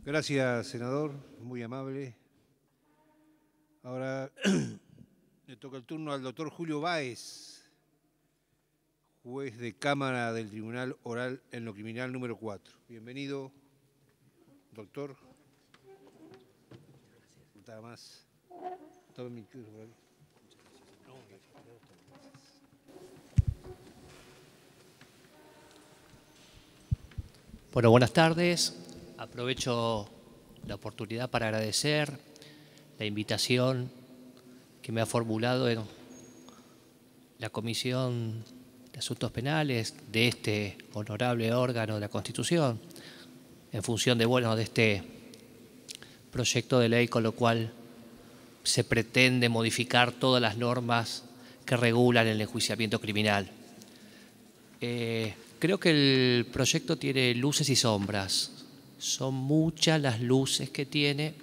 Gracias, senador, muy amable. Ahora le toca el turno al doctor Julio Báez, juez de Cámara del Tribunal Oral en lo Criminal número 4. Bienvenido, doctor. Nada más. Tome mi micrófono por aquí. Bueno, buenas tardes. Aprovecho la oportunidad para agradecer la invitación que me ha formulado en la Comisión de Asuntos Penales de este honorable órgano de la Constitución en función de este proyecto de ley, con lo cual se pretende modificar todas las normas que regulan el enjuiciamiento criminal. Creo que el proyecto tiene luces y sombras. Son muchas las luces que tiene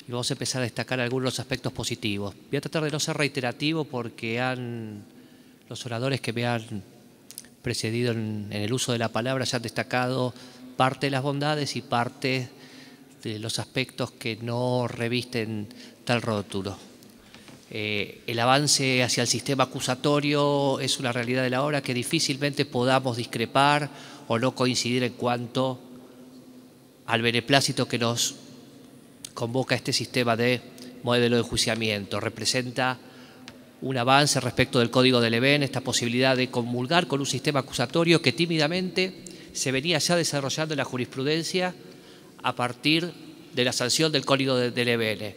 y vamos a empezar a destacar algunos de los aspectos positivos. Voy a tratar de no ser reiterativo porque los oradores que me han precedido en el uso de la palabra ya han destacado parte de las bondades y parte de los aspectos que no revisten tal rótulo. El avance hacia el sistema acusatorio es una realidad de la hora que difícilmente podamos discrepar o no coincidir en cuanto al beneplácito que nos convoca este sistema de modelo de enjuiciamiento. Representa un avance respecto del Código del EBEN, esta posibilidad de comulgar con un sistema acusatorio que tímidamente se venía ya desarrollando en la jurisprudencia a partir de la sanción del Código del EBEN.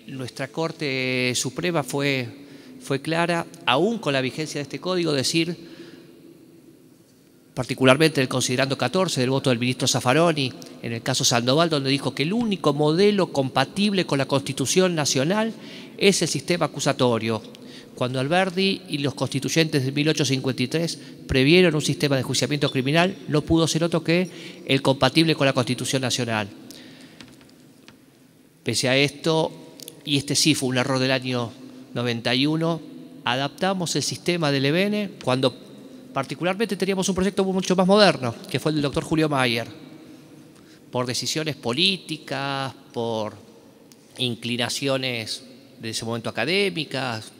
Nuestra Corte Suprema fue clara, aún con la vigencia de este código, decir, particularmente el considerando 14 del voto del ministro Zaffaroni, en el caso Sandoval, donde dijo que el único modelo compatible con la Constitución Nacional es el sistema acusatorio, cuando Alberdi y los constituyentes de 1853 previeron un sistema de enjuiciamiento criminal, no pudo ser otro que el compatible con la Constitución Nacional. Pese a esto, y este sí fue un error del año 91, adaptamos el sistema del EBEN cuando particularmente teníamos un proyecto mucho más moderno, que fue el del doctor Julio Mayer. Por decisiones políticas, por inclinaciones de ese momento académicas,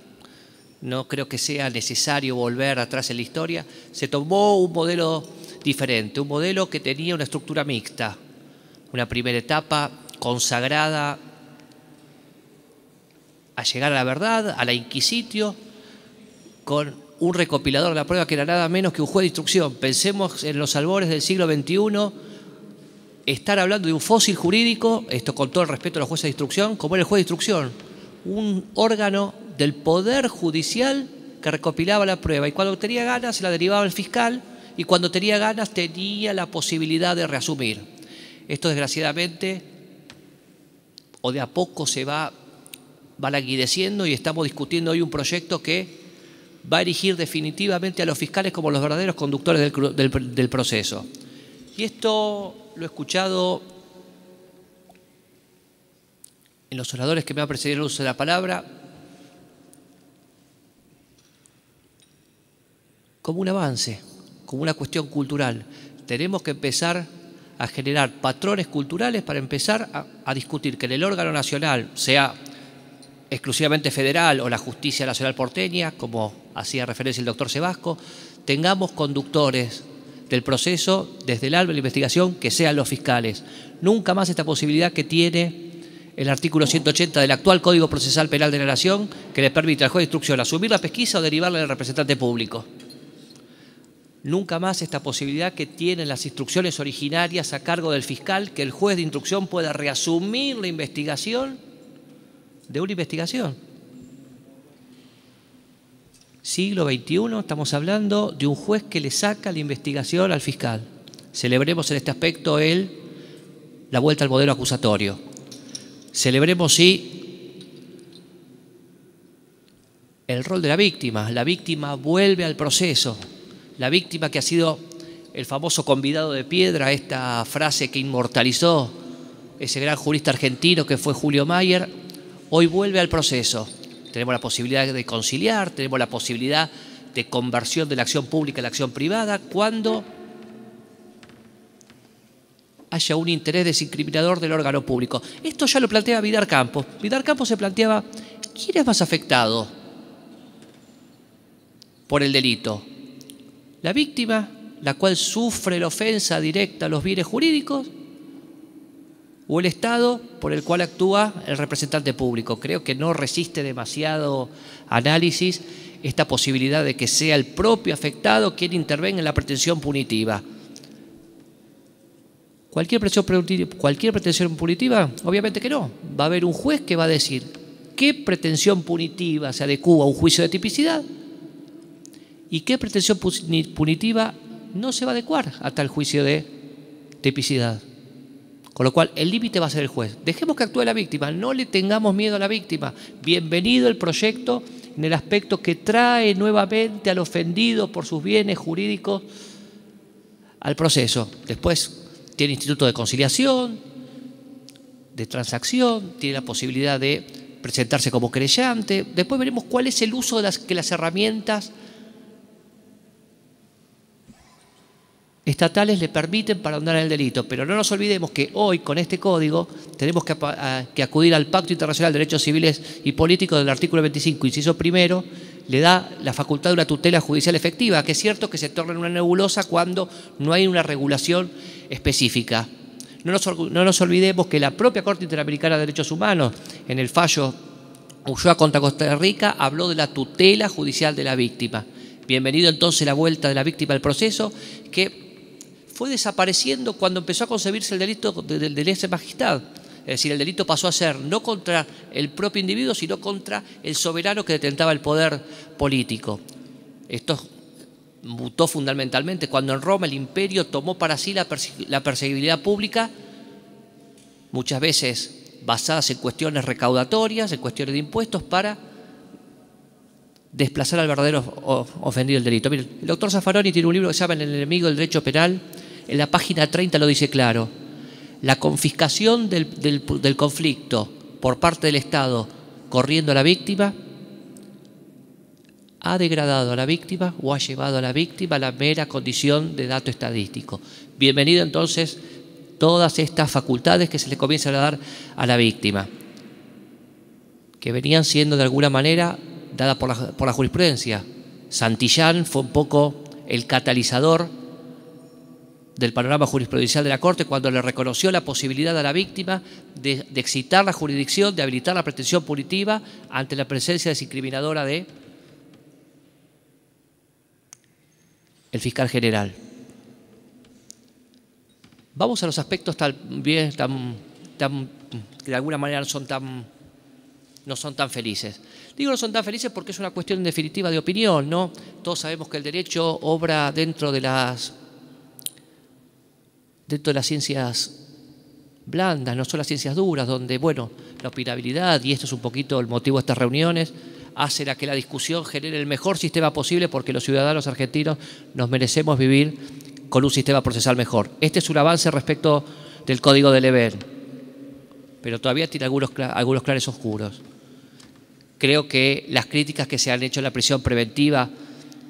no creo que sea necesario volver atrás en la historia, se tomó un modelo diferente, un modelo que tenía una estructura mixta, una primera etapa consagrada a llegar a la verdad, a la inquisitio, con un recopilador de la prueba que era nada menos que un juez de instrucción. Pensemos en los albores del siglo XXI, estar hablando de un fósil jurídico, esto con todo el respeto a los jueces de instrucción, como era el juez de instrucción, un órgano del Poder Judicial que recopilaba la prueba y cuando tenía ganas se la derivaba al fiscal y cuando tenía ganas tenía la posibilidad de reasumir. Esto desgraciadamente o de a poco se va languideciendo y estamos discutiendo hoy un proyecto que va a erigir definitivamente a los fiscales como los verdaderos conductores del proceso. Y esto lo he escuchado en los oradores que me han precedido en el uso de la palabra como un avance, como una cuestión cultural. Tenemos que empezar a generar patrones culturales para empezar a discutir que en el órgano nacional, sea exclusivamente federal o la Justicia Nacional porteña, como hacía referencia el doctor Sebasco, tengamos conductores del proceso desde el alba de la investigación que sean los fiscales. Nunca más esta posibilidad que tiene el artículo 180 del actual Código Procesal Penal de la Nación, que le permite al juez de instrucción asumir la pesquisa o derivarla del representante público. Nunca más esta posibilidad que tienen las instrucciones originarias a cargo del fiscal, que el juez de instrucción pueda reasumir la investigación de una investigación. Siglo XXI, estamos hablando de un juez que le saca la investigación al fiscal. Celebremos en este aspecto la vuelta al modelo acusatorio. Celebremos, sí, el rol de la víctima. La víctima vuelve al proceso. La víctima que ha sido el famoso convidado de piedra, esta frase que inmortalizó ese gran jurista argentino que fue Julio Mayer, hoy vuelve al proceso. Tenemos la posibilidad de conciliar, tenemos la posibilidad de conversión de la acción pública a la acción privada, cuando haya un interés desincriminador del órgano público. Esto ya lo plantea Vidar Campos. Vidar Campos se planteaba, ¿quién es más afectado por el delito? ¿La víctima, la cual sufre la ofensa directa a los bienes jurídicos? ¿O el Estado, por el cual actúa el representante público? Creo que no resiste demasiado análisis esta posibilidad de que sea el propio afectado quien intervenga en la pretensión punitiva. ¿Cualquier pretensión punitiva? Obviamente que no. Va a haber un juez que va a decir qué pretensión punitiva se adecúa a un juicio de tipicidad y qué pretensión punitiva no se va a adecuar a tal juicio de tipicidad. Con lo cual, el límite va a ser el juez. Dejemos que actúe la víctima, no le tengamos miedo a la víctima. Bienvenido el proyecto en el aspecto que trae nuevamente al ofendido por sus bienes jurídicos al proceso. Después tiene instituto de conciliación, de transacción, tiene la posibilidad de presentarse como querellante. Después veremos cuál es el uso de las herramientas estatales le permiten para ahondar en el delito. Pero no nos olvidemos que hoy, con este código, tenemos que acudir al Pacto Internacional de Derechos Civiles y Políticos del artículo 25, inciso primero, le da la facultad de una tutela judicial efectiva, que es cierto que se torna en una nebulosa cuando no hay una regulación específica. No nos olvidemos que la propia Corte Interamericana de Derechos Humanos, en el fallo Ulloa contra Costa Rica, habló de la tutela judicial de la víctima. Bienvenido entonces la vuelta de la víctima al proceso, que fue desapareciendo cuando empezó a concebirse el delito de lesa majestad. Es decir, el delito pasó a ser no contra el propio individuo, sino contra el soberano que detentaba el poder político. Esto mutó fundamentalmente cuando en Roma el imperio tomó para sí la perseguibilidad pública, muchas veces basadas en cuestiones recaudatorias, en cuestiones de impuestos, para desplazar al verdadero ofendido del delito. Miren, el doctor Zaffaroni tiene un libro que se llama El enemigo del derecho penal. En la página 30 lo dice claro. La confiscación del conflicto por parte del Estado corriendo a la víctima ha degradado a la víctima o ha llevado a la víctima a la mera condición de dato estadístico. Bienvenido entonces todas estas facultades que se le comienzan a dar a la víctima, que venían siendo de alguna manera dadas por la jurisprudencia. Santillán fue un poco el catalizador del panorama jurisprudencial de la Corte cuando le reconoció la posibilidad a la víctima de excitar la jurisdicción, de habilitar la pretensión punitiva ante la presencia desincriminadora de el fiscal general. Vamos a los aspectos que de alguna manera no son tan felices. Digo no son tan felices porque es una cuestión en definitiva de opinión, ¿no? Todos sabemos que el derecho obra dentro de las ciencias blandas, no son las ciencias duras, donde, bueno, la opinabilidad, y esto es un poquito el motivo de estas reuniones, hacen a que la discusión genere el mejor sistema posible porque los ciudadanos argentinos nos merecemos vivir con un sistema procesal mejor. Este es un avance respecto del Código de Leven, pero todavía tiene algunos claros oscuros. Creo que las críticas que se han hecho en la prisión preventiva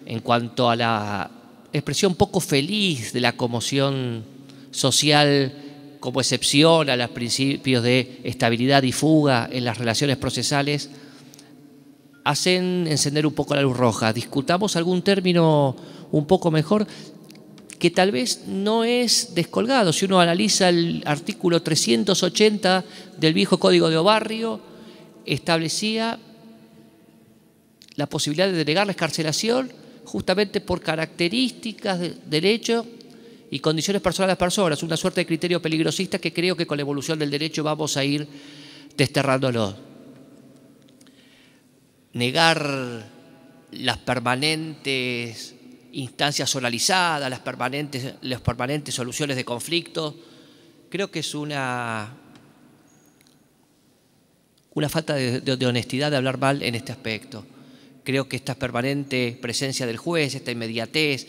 en cuanto a la expresión poco feliz de la conmoción social como excepción a los principios de estabilidad y fuga en las relaciones procesales hacen encender un poco la luz roja. Discutamos algún término un poco mejor que tal vez no es descolgado. Si uno analiza el artículo 380 del viejo Código de Obarrio, establecía la posibilidad de denegar la excarcelación justamente por características de derecho y condiciones personales de las personas, una suerte de criterio peligrosista que creo que con la evolución del derecho vamos a ir desterrándolo. Negar las permanentes instancias oralizadas, las permanentes soluciones de conflictos, creo que es una falta de honestidad de hablar mal en este aspecto. Creo que esta permanente presencia del juez, esta inmediatez,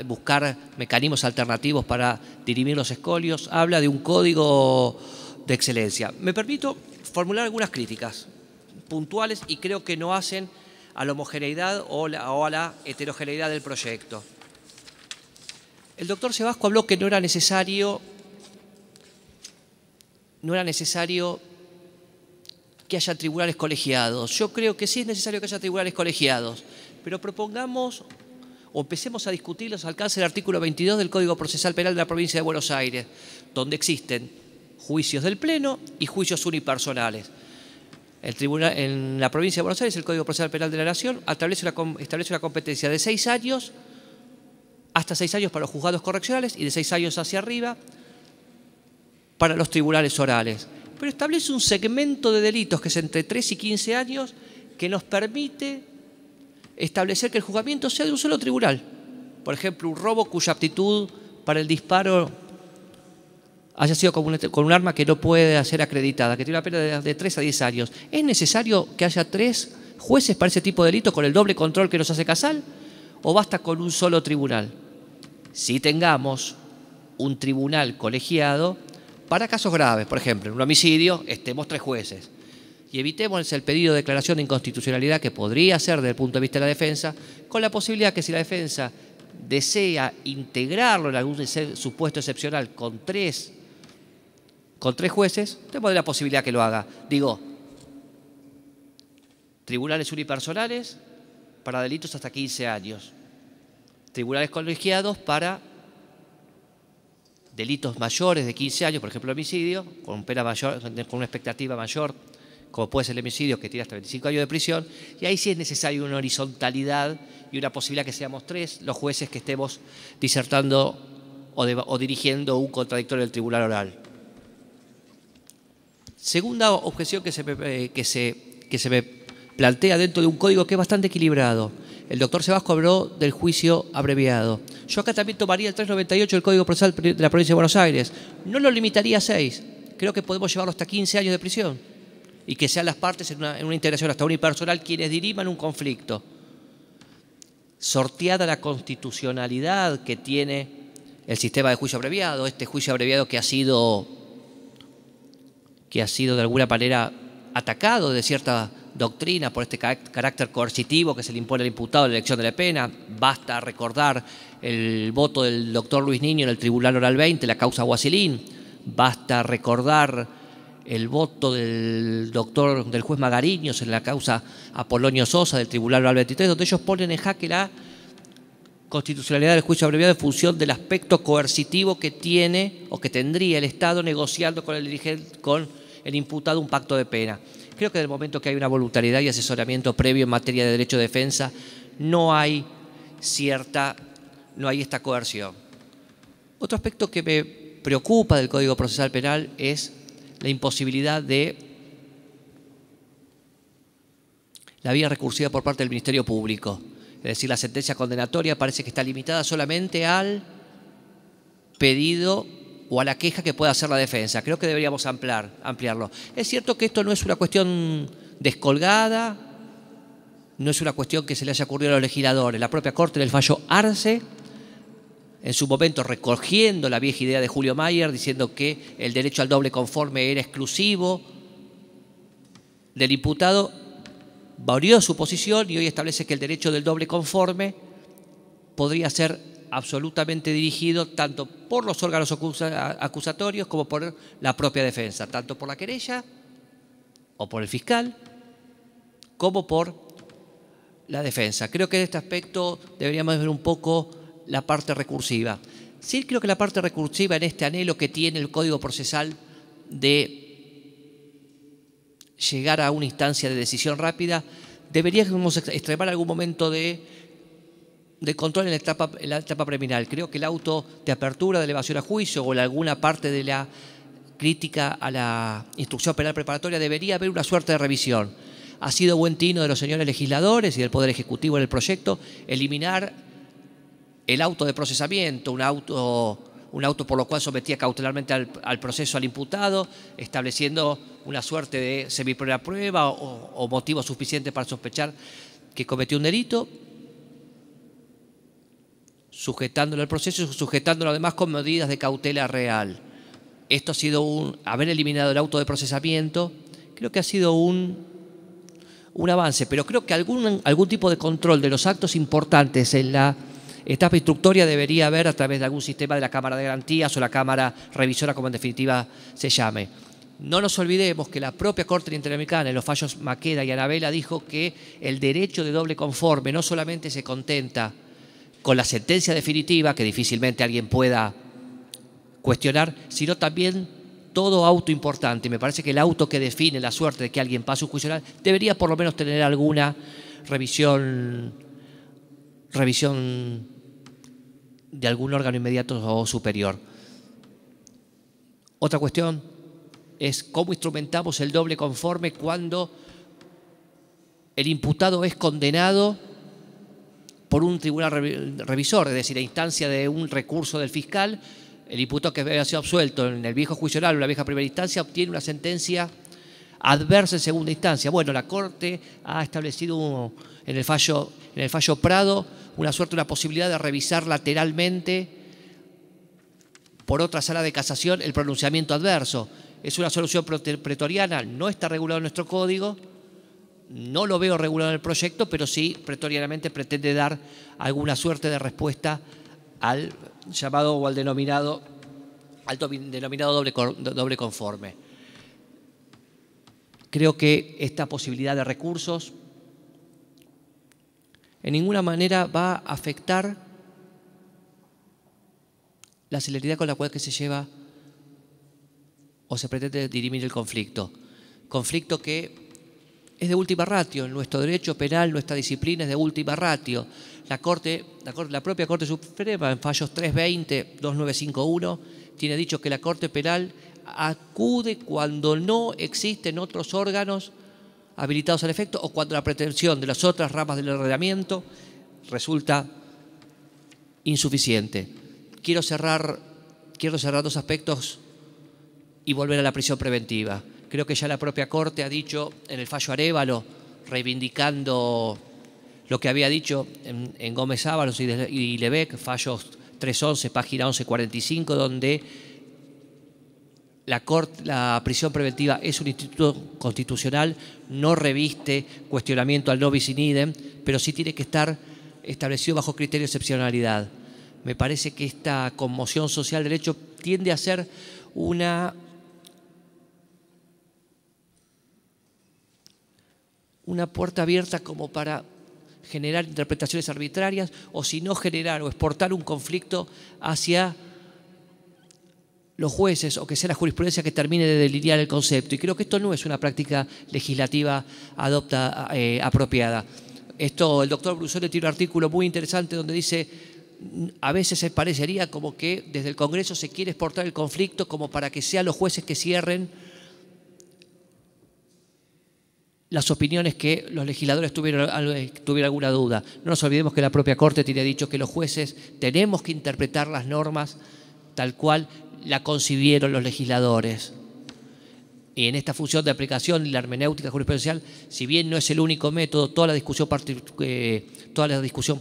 buscar mecanismos alternativos para dirimir los escolios, habla de un código de excelencia. Me permito formular algunas críticas puntuales y creo que no hacen a la homogeneidad o a la heterogeneidad del proyecto. El doctor Sebasco habló que no era necesario que haya tribunales colegiados. Yo creo que sí es necesario que haya tribunales colegiados, pero propongamos o empecemos a discutir los alcances del artículo 22 del Código Procesal Penal de la Provincia de Buenos Aires, donde existen juicios del Pleno y juicios unipersonales. En la Provincia de Buenos Aires, el Código Procesal Penal de la Nación establece una competencia de 6 años, hasta 6 años para los juzgados correccionales y de 6 años hacia arriba para los tribunales orales. Pero establece un segmento de delitos que es entre 3 y 15 años que nos permite establecer que el juzgamiento sea de un solo tribunal. Por ejemplo, un robo cuya aptitud para el disparo haya sido con un arma que no puede ser acreditada, que tiene una pena de 3 a 10 años. ¿Es necesario que haya 3 jueces para ese tipo de delitos con el doble control que nos hace Casal? ¿O basta con un solo tribunal? Si tengamos un tribunal colegiado para casos graves, por ejemplo, en un homicidio, estemos 3 jueces. Y evitemos el pedido de declaración de inconstitucionalidad que podría ser desde el punto de vista de la defensa, con la posibilidad que si la defensa desea integrarlo en algún supuesto excepcional con tres jueces, tenemos la posibilidad que lo haga. Digo, tribunales unipersonales para delitos hasta 15 años, tribunales colegiados para delitos mayores de 15 años, por ejemplo, homicidio, con pena mayor, con una expectativa mayor, como puede ser el homicidio, que tiene hasta 25 años de prisión, y ahí sí es necesaria una horizontalidad y una posibilidad que seamos 3 los jueces que estemos disertando o dirigiendo un contradictorio del tribunal oral. Segunda objeción que se me plantea dentro de un código que es bastante equilibrado. El doctor Sebasco habló del juicio abreviado. Yo acá también tomaría el 398 del Código Procesal de la Provincia de Buenos Aires. No lo limitaría a 6. Creo que podemos llevarlo hasta 15 años de prisión. Y que sean las partes en una integración hasta unipersonal quienes diriman un conflicto. Sorteada la constitucionalidad que tiene el sistema de juicio abreviado, este juicio abreviado que ha sido de alguna manera atacado de cierta doctrina por este carácter coercitivo que se le impone al imputado en la elección de la pena. Basta recordar el voto del doctor Luis Niño en el Tribunal Oral 20, la causa Guasilín. Basta recordar el voto del juez Magariños en la causa Apolonio Sosa del Tribunal Oral 23, donde ellos ponen en jaque la constitucionalidad del juicio abreviado en función del aspecto coercitivo que tiene o que tendría el Estado negociando con el imputado un pacto de pena. Creo que en el momento que hay una voluntariedad y asesoramiento previo en materia de derecho de defensa, no hay esta coerción. Otro aspecto que me preocupa del Código Procesal Penal es la imposibilidad de la vía recursiva por parte del Ministerio Público. Es decir, la sentencia condenatoria parece que está limitada solamente al pedido o a la queja que pueda hacer la defensa. Creo que deberíamos ampliarlo. Es cierto que esto no es una cuestión descolgada, no es una cuestión que se le haya ocurrido a los legisladores. La propia Corte en el fallo Arce, en su momento recogiendo la vieja idea de Julio Mayer, diciendo que el derecho al doble conforme era exclusivo del imputado, varió su posición y hoy establece que el derecho del doble conforme podría ser absolutamente dirigido tanto por los órganos acusatorios como por la propia defensa, tanto por la querella o por el fiscal como por la defensa. Creo que en este aspecto deberíamos ver un poco la parte recursiva. Sí, creo que la parte recursiva en este anhelo que tiene el Código Procesal de llegar a una instancia de decisión rápida, deberíamos extremar algún momento de control en la etapa preliminar. Creo que el auto de apertura de elevación a juicio o en alguna parte de la crítica a la instrucción penal preparatoria debería haber una suerte de revisión. Ha sido buen tino de los señores legisladores y del Poder Ejecutivo en el proyecto eliminar el auto de procesamiento, un auto por lo cual sometía cautelarmente al proceso al imputado, estableciendo una suerte de semiprueba o motivo suficiente para sospechar que cometió un delito, sujetándolo al proceso y sujetándolo además con medidas de cautela real. Esto ha sido haber eliminado el auto de procesamiento, creo que ha sido un avance, pero creo que algún tipo de control de los actos importantes en etapa instructoria debería haber a través de algún sistema de la Cámara de Garantías o la Cámara Revisora, como en definitiva se llame. No nos olvidemos que la propia Corte Interamericana, en los fallos Maqueda y Anabela, dijo que el derecho de doble conforme no solamente se contenta con la sentencia definitiva, que difícilmente alguien pueda cuestionar, sino también todo auto importante. Me parece que el auto que define la suerte de que alguien pase un juicio oral debería por lo menos tener alguna revisión de algún órgano inmediato o superior. Otra cuestión es cómo instrumentamos el doble conforme cuando el imputado es condenado por un tribunal revisor, es decir, a instancia de un recurso del fiscal. El imputado que había sido absuelto en el viejo juicio oral o la vieja primera instancia obtiene una sentencia adversa en segunda instancia. Bueno, la Corte ha establecido en el fallo Prado una posibilidad de revisar lateralmente por otra sala de casación el pronunciamiento adverso. Es una solución pretoriana, no está regulado en nuestro código, no lo veo regulado en el proyecto, pero sí pretorianamente pretende dar alguna suerte de respuesta al llamado o al denominado doble conforme. Creo que esta posibilidad de recursos en ninguna manera va a afectar la celeridad con la cual se lleva o se pretende dirimir el conflicto. Conflicto que es de última ratio. En nuestro derecho penal, nuestra disciplina es de última ratio. La propia Corte Suprema, en fallos 320, 2951, tiene dicho que la Corte Penal acude cuando no existen otros órganos habilitados al efecto o cuando la pretensión de las otras ramas del ordenamiento resulta insuficiente. Quiero cerrar dos aspectos y volver a la prisión preventiva. Creo que ya la propia Corte ha dicho en el fallo Arévalo, reivindicando lo que había dicho en Gómez Ábalos y Lebec, fallos 311, página 1145, donde la prisión preventiva es un instituto constitucional, no reviste cuestionamiento al no bis in idem, pero sí tiene que estar establecido bajo criterio de excepcionalidad. Me parece que esta conmoción social del hecho tiende a ser una puerta abierta como para generar interpretaciones arbitrarias o si no generar o exportar un conflicto hacia los jueces o que sea la jurisprudencia que termine de delinear el concepto. Y creo que esto no es una práctica legislativa apropiada. El doctor Brusone tiene un artículo muy interesante donde dice: a veces se parecería como que desde el Congreso se quiere exportar el conflicto como para que sean los jueces que cierren las opiniones que los legisladores tuvieron alguna duda. No nos olvidemos que la propia Corte tiene dicho que los jueces tenemos que interpretar las normas tal cual la concibieron los legisladores. Y en esta función de aplicación y la hermenéutica jurisprudencial, si bien no es el único método, toda la discusión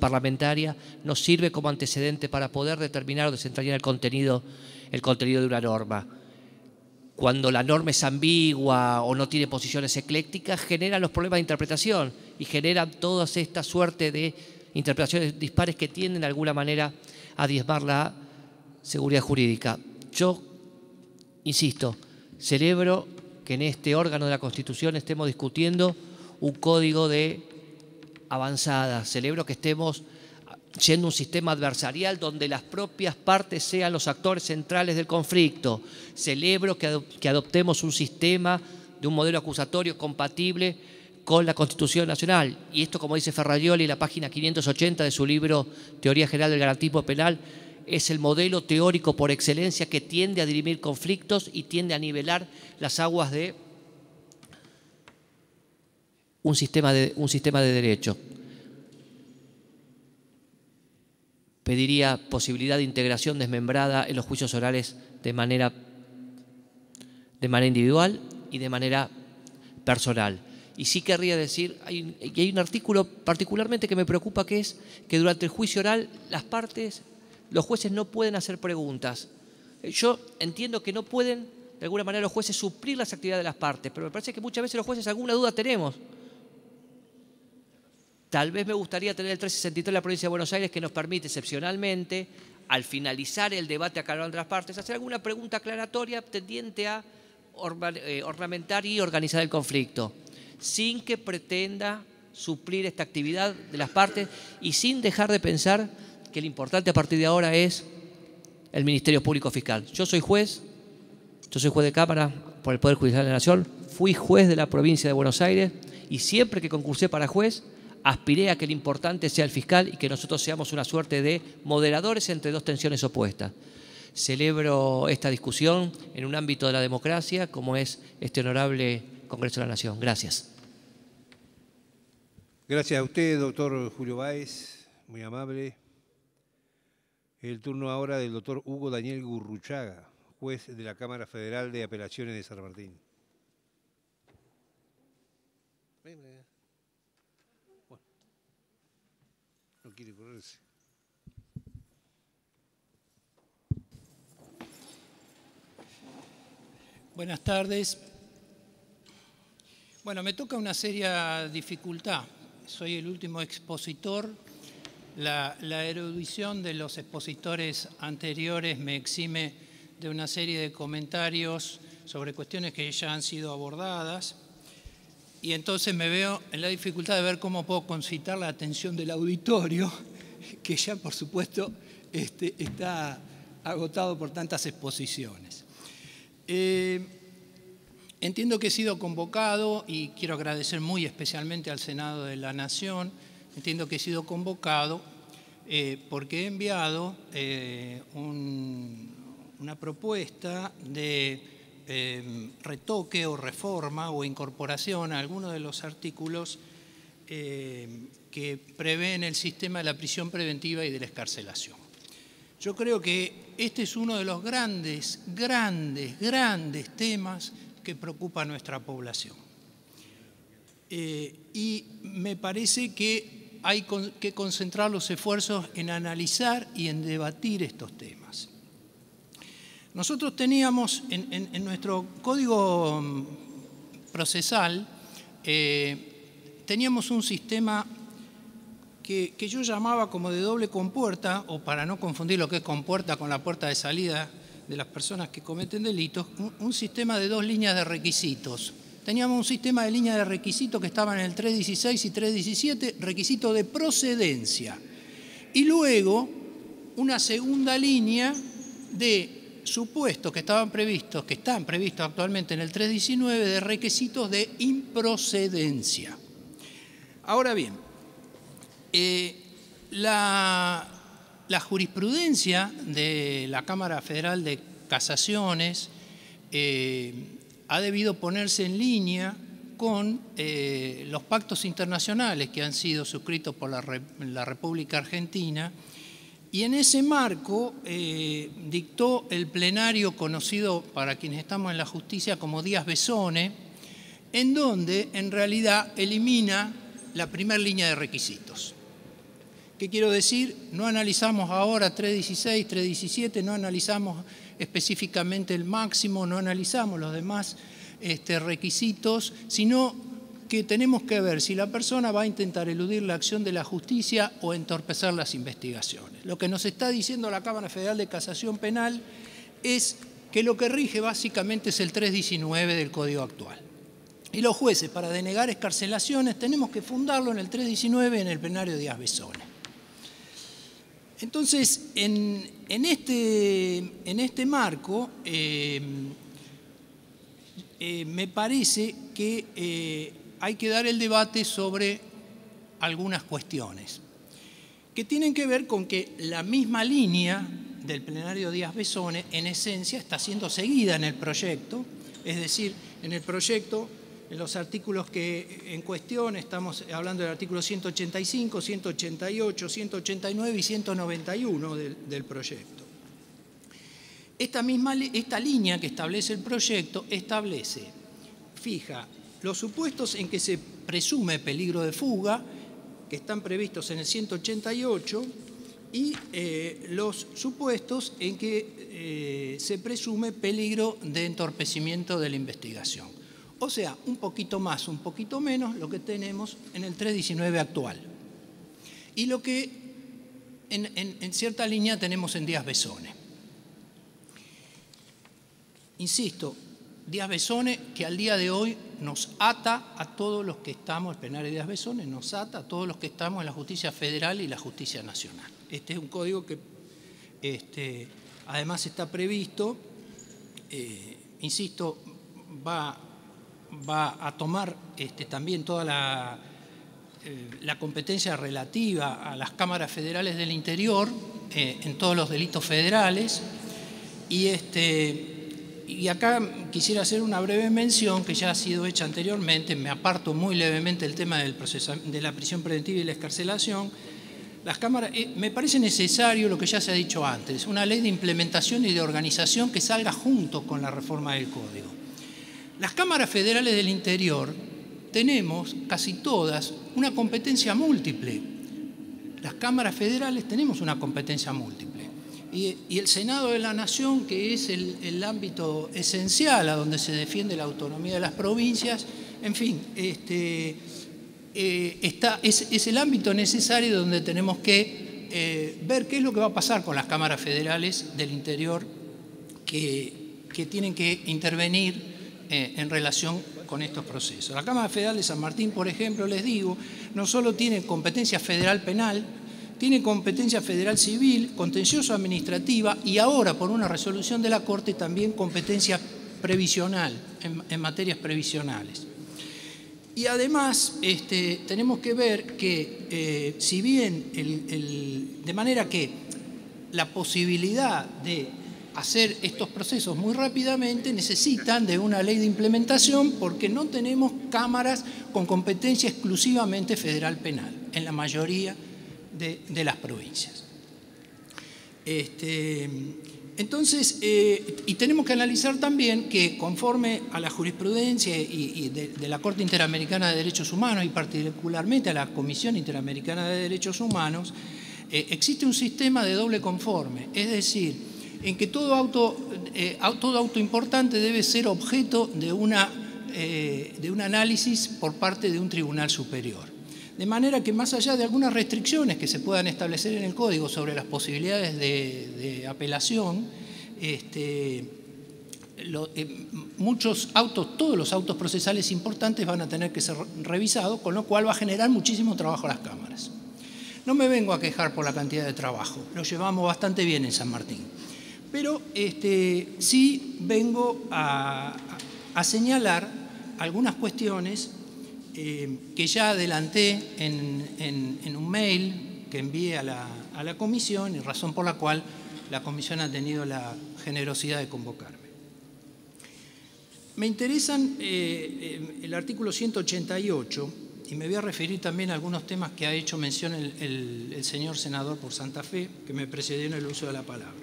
parlamentaria nos sirve como antecedente para poder determinar o desentrañar el contenido de una norma. Cuando la norma es ambigua o no tiene posiciones eclécticas, generan los problemas de interpretación y generan toda esta suerte de interpretaciones dispares que tienden de alguna manera a diezmar la seguridad jurídica. Yo, insisto, celebro que en este órgano de la Constitución estemos discutiendo un código de avanzada. Celebro que estemos yendo a un sistema adversarial donde las propias partes sean los actores centrales del conflicto. Celebro que adoptemos un sistema de un modelo acusatorio compatible con la Constitución Nacional. Y esto, como dice Ferrajoli en la página 580 de su libro Teoría General del Garantismo Penal, es el modelo teórico por excelencia que tiende a dirimir conflictos y tiende a nivelar las aguas de un sistema de derecho. Pediría posibilidad de integración desmembrada en los juicios orales de manera individual y de manera personal. Y sí querría decir, hay un artículo particularmente que me preocupa, que es que durante el juicio oral los jueces no pueden hacer preguntas. Yo entiendo que no pueden, de alguna manera, los jueces suplir las actividades de las partes, pero me parece que muchas veces los jueces alguna duda tenemos. Tal vez me gustaría tener el 363 en la provincia de Buenos Aires, que nos permite excepcionalmente, al finalizar el debate aclarado entre las partes, hacer alguna pregunta aclaratoria tendiente a ornamentar y organizar el conflicto, sin que pretenda suplir esta actividad de las partes y sin dejar de pensar que lo importante a partir de ahora es el Ministerio Público Fiscal. Yo soy juez de Cámara por el Poder Judicial de la Nación, fui juez de la provincia de Buenos Aires y siempre que concursé para juez aspiré a que el importante sea el fiscal y que nosotros seamos una suerte de moderadores entre dos tensiones opuestas. Celebro esta discusión en un ámbito de la democracia como es este honorable Congreso de la Nación. Gracias. Gracias a usted, doctor Julio Báez, muy amable. El turno ahora del doctor Hugo Daniel Gurruchaga, juez de la Cámara Federal de Apelaciones de San Martín. Bueno, no quiere correrse. Buenas tardes. Bueno, me toca una seria dificultad. Soy el último expositor. La erudición de los expositores anteriores me exime de una serie de comentarios sobre cuestiones que ya han sido abordadas. Y entonces me veo en la dificultad de ver cómo puedo concitar la atención del auditorio, que ya, por supuesto, está agotado por tantas exposiciones. Entiendo que he sido convocado, y quiero agradecer muy especialmente al Senado de la Nación, entiendo que he sido convocado porque he enviado una propuesta de retoque o reforma o incorporación a algunos de los artículos que prevén el sistema de la prisión preventiva y de la excarcelación. Yo creo que este es uno de los grandes temas que preocupa a nuestra población. Y me parece que hay que concentrar los esfuerzos en analizar y en debatir estos temas. Nosotros teníamos en nuestro código procesal, teníamos un sistema que yo llamaba como de doble compuerta, o para no confundir lo que es compuerta con la puerta de salida de las personas que cometen delitos, un sistema de dos líneas de requisitos. Teníamos un sistema de líneas de requisitos que estaban en el 316 y 317, requisito de procedencia. Y luego una segunda línea de supuestos que están previstos actualmente en el 319 de requisitos de improcedencia. Ahora bien, la jurisprudencia de la Cámara Federal de Casaciones ha debido ponerse en línea con los pactos internacionales que han sido suscritos por la República Argentina, y en ese marco dictó el plenario conocido para quienes estamos en la justicia como Díaz-Besone, en donde en realidad elimina la primera línea de requisitos. ¿Qué quiero decir? No analizamos ahora 316, 317, no analizamos específicamente el máximo, no analizamos los demás requisitos, sino que tenemos que ver si la persona va a intentar eludir la acción de la justicia o entorpecer las investigaciones. Lo que nos está diciendo la Cámara Federal de Casación Penal es que lo que rige básicamente es el 319 del Código actual. Y los jueces, para denegar excarcelaciones, tenemos que fundarlo en el 319 en el plenario de Díaz-Besone. Entonces, en este marco, me parece que hay que dar el debate sobre algunas cuestiones que tienen que ver con que la misma línea del plenario Díaz-Besone, en esencia, está siendo seguida en el proyecto, es decir, en el proyecto, en los artículos que en cuestión, estamos hablando del artículo 185, 188, 189 y 191 del proyecto. Esta línea que establece el proyecto fija los supuestos en que se presume peligro de fuga, que están previstos en el 188, y los supuestos en que se presume peligro de entorpecimiento de la investigación. O sea, un poquito más, un poquito menos lo que tenemos en el 319 actual. y lo que en cierta línea tenemos en Díaz Besone. Insisto, Díaz Besone, que al día de hoy nos ata a todos los que estamos, el plenario de Díaz Besone nos ata a todos los que estamos en la justicia federal y la justicia nacional. Este es un código que además está previsto, insisto, va a tomar también toda la competencia relativa a las cámaras federales del interior en todos los delitos federales. Y acá quisiera hacer una breve mención que ya ha sido hecha anteriormente, me aparto muy levemente del tema de la prisión preventiva y la excarcelación. Las cámaras, me parece necesario lo que ya se ha dicho antes, una ley de implementación y de organización que salga junto con la reforma del Código. Las cámaras federales del interior tenemos, casi todas, una competencia múltiple. Las cámaras federales tenemos una competencia múltiple. Y el Senado de la Nación, que es el ámbito esencial a donde se defiende la autonomía de las provincias, en fin, es el ámbito necesario donde tenemos que ver qué es lo que va a pasar con las cámaras federales del interior que tienen que intervenir en relación con estos procesos. La Cámara Federal de San Martín, por ejemplo, les digo, no solo tiene competencia federal penal, tiene competencia federal civil, contencioso administrativa y ahora, por una resolución de la Corte, también competencia previsional, en materias previsionales. Y además tenemos que ver que si bien, de manera que la posibilidad de hacer estos procesos muy rápidamente necesitan de una ley de implementación porque no tenemos cámaras con competencia exclusivamente federal penal en la mayoría de las provincias. Entonces, y tenemos que analizar también que conforme a la jurisprudencia y de la Corte Interamericana de Derechos Humanos y particularmente a la Comisión Interamericana de Derechos Humanos, existe un sistema de doble conforme, es decir, en que todo auto importante debe ser objeto de un análisis por parte de un tribunal superior. De manera que más allá de algunas restricciones que se puedan establecer en el Código sobre las posibilidades de apelación, todos los autos procesales importantes van a tener que ser revisados, con lo cual va a generar muchísimo trabajo a las cámaras. No me vengo a quejar por la cantidad de trabajo, lo llevamos bastante bien en San Martín, pero sí vengo a señalar algunas cuestiones que ya adelanté en un mail que envié a la comisión y razón por la cual la comisión ha tenido la generosidad de convocarme. Me interesan el artículo 188 y me voy a referir también a algunos temas que ha hecho mención el señor senador por Santa Fe, que me precedió en el uso de la palabra.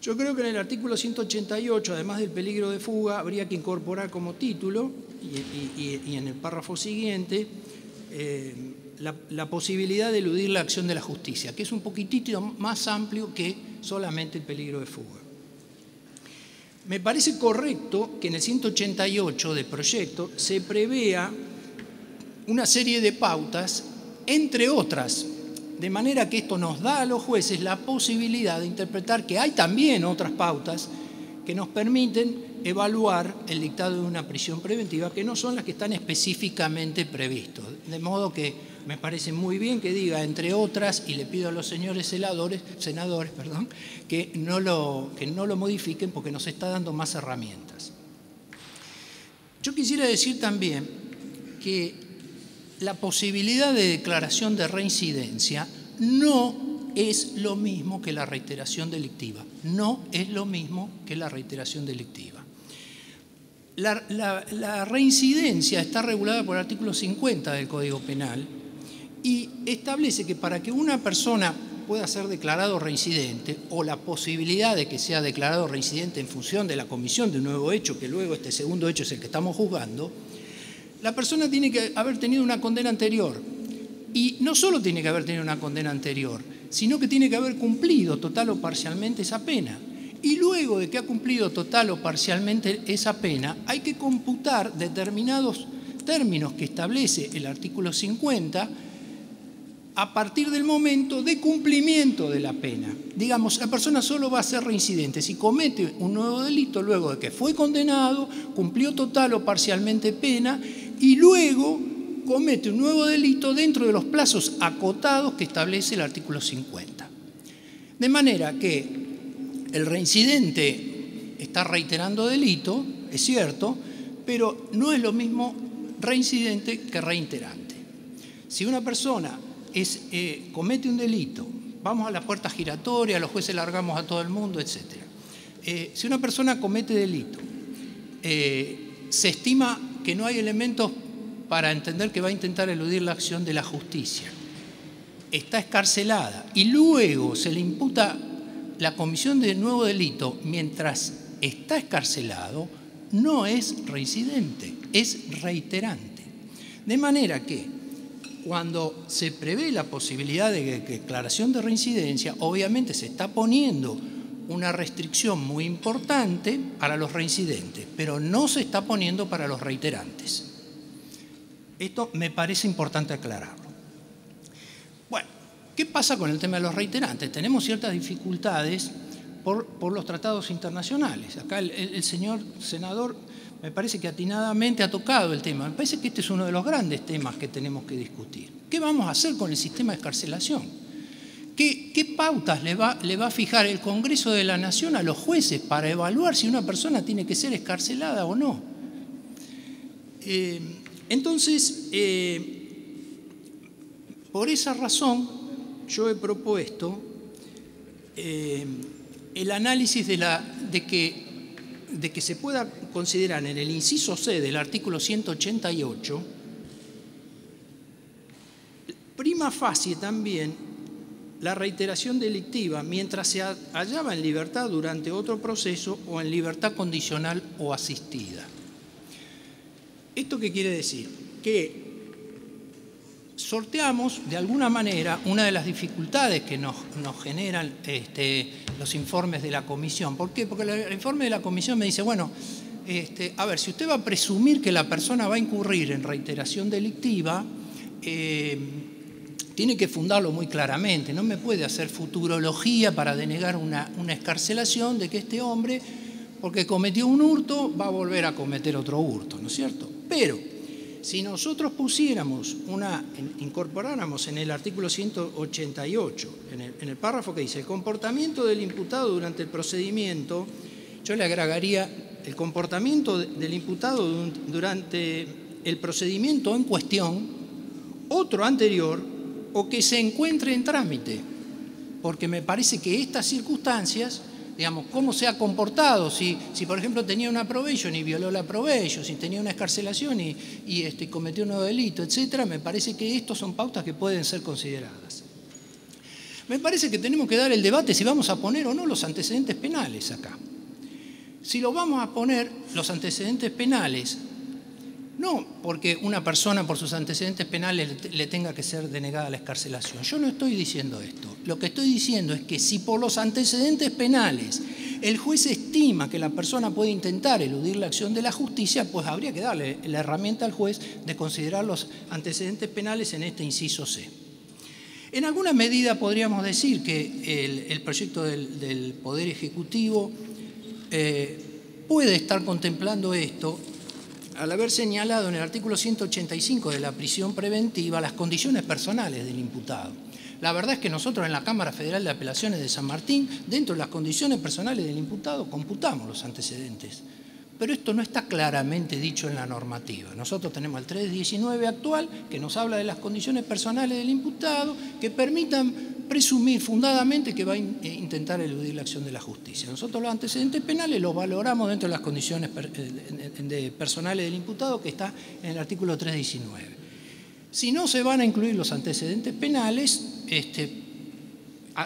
Yo creo que en el artículo 188, además del peligro de fuga, habría que incorporar como título, y en el párrafo siguiente, la posibilidad de eludir la acción de la justicia, que es un poquitito más amplio que solamente el peligro de fuga. Me parece correcto que en el 188 del proyecto se prevea una serie de pautas, entre otras, de manera que esto nos da a los jueces la posibilidad de interpretar que hay también otras pautas que nos permiten evaluar el dictado de una prisión preventiva, que no son las que están específicamente previstas. De modo que me parece muy bien que diga, entre otras, y le pido a los señores senadores, que no lo modifiquen porque nos está dando más herramientas. Yo quisiera decir también que la posibilidad de declaración de reincidencia no es lo mismo que la reiteración delictiva. No es lo mismo que la reiteración delictiva. La reincidencia está regulada por el artículo 50 del Código Penal y establece que para que una persona pueda ser declarado reincidente o la posibilidad de que sea declarado reincidente en función de la comisión de un nuevo hecho, que luego este segundo hecho es el que estamos juzgando, la persona tiene que haber tenido una condena anterior. Y no solo tiene que haber tenido una condena anterior, sino que tiene que haber cumplido total o parcialmente esa pena. Y luego de que ha cumplido total o parcialmente esa pena, hay que computar determinados términos que establece el artículo 50 a partir del momento de cumplimiento de la pena. Digamos, la persona solo va a ser reincidente si comete un nuevo delito luego de que fue condenado, cumplió total o parcialmente pena y luego comete un nuevo delito dentro de los plazos acotados que establece el artículo 50. De manera que el reincidente está reiterando delito, es cierto, pero no es lo mismo reincidente que reiterante. Si una persona comete un delito, vamos a la puerta giratoria, a los jueces largamos a todo el mundo, etc. Si una persona comete delito, se estima que no hay elementos para entender que va a intentar eludir la acción de la justicia. Está escarcelada y luego se le imputa la comisión de nuevo delito mientras está escarcelado, no es reincidente, es reiterante. De manera que cuando se prevé la posibilidad de declaración de reincidencia, obviamente se está poniendo una restricción muy importante para los reincidentes, pero no se está poniendo para los reiterantes. Esto me parece importante aclararlo. Bueno, ¿qué pasa con el tema de los reiterantes? Tenemos ciertas dificultades por los tratados internacionales. Acá el señor senador me parece que atinadamente ha tocado el tema. Me parece que este es uno de los grandes temas que tenemos que discutir. ¿Qué vamos a hacer con el sistema de excarcelación? ¿Qué pautas le va a fijar el Congreso de la Nación a los jueces para evaluar si una persona tiene que ser excarcelada o no? Entonces, por esa razón, yo he propuesto el análisis de que se pueda considerar en el inciso C del artículo 188, prima facie también la reiteración delictiva mientras se hallaba en libertad durante otro proceso o en libertad condicional o asistida. ¿Esto qué quiere decir? Que sorteamos de alguna manera una de las dificultades que nos generan los informes de la comisión. ¿Por qué? Porque el informe de la comisión me dice, bueno, a ver, si usted va a presumir que la persona va a incurrir en reiteración delictiva, tiene que fundarlo muy claramente. No me puede hacer futurología para denegar una excarcelación de que este hombre, porque cometió un hurto, va a volver a cometer otro hurto, ¿no es cierto? Pero si nosotros incorporáramos en el artículo 188, en el párrafo que dice el comportamiento del imputado durante el procedimiento, yo le agregaría el comportamiento del imputado durante el procedimiento en cuestión, otro anterior o que se encuentre en trámite, porque me parece que estas circunstancias, digamos, cómo se ha comportado, si por ejemplo tenía una probation y violó la probation, si tenía una excarcelación y cometió un nuevo delito, etcétera, me parece que estos son pautas que pueden ser consideradas. Me parece que tenemos que dar el debate si vamos a poner o no los antecedentes penales acá. Si lo vamos a poner, los antecedentes penales, no porque una persona por sus antecedentes penales le tenga que ser denegada la excarcelación. Yo no estoy diciendo esto. Lo que estoy diciendo es que si por los antecedentes penales el juez estima que la persona puede intentar eludir la acción de la justicia, pues habría que darle la herramienta al juez de considerar los antecedentes penales en este inciso C. En alguna medida podríamos decir que el proyecto del Poder Ejecutivo puede estar contemplando esto al haber señalado en el artículo 185 de la prisión preventiva las condiciones personales del imputado. La verdad es que nosotros en la Cámara Federal de Apelaciones de San Martín, dentro de las condiciones personales del imputado, computamos los antecedentes. Pero esto no está claramente dicho en la normativa. Nosotros tenemos el 319 actual, que nos habla de las condiciones personales del imputado, que permitan presumir fundadamente que va a intentar eludir la acción de la justicia. Nosotros los antecedentes penales los valoramos dentro de las condiciones personales del imputado, que está en el artículo 319. Si no se van a incluir los antecedentes penales,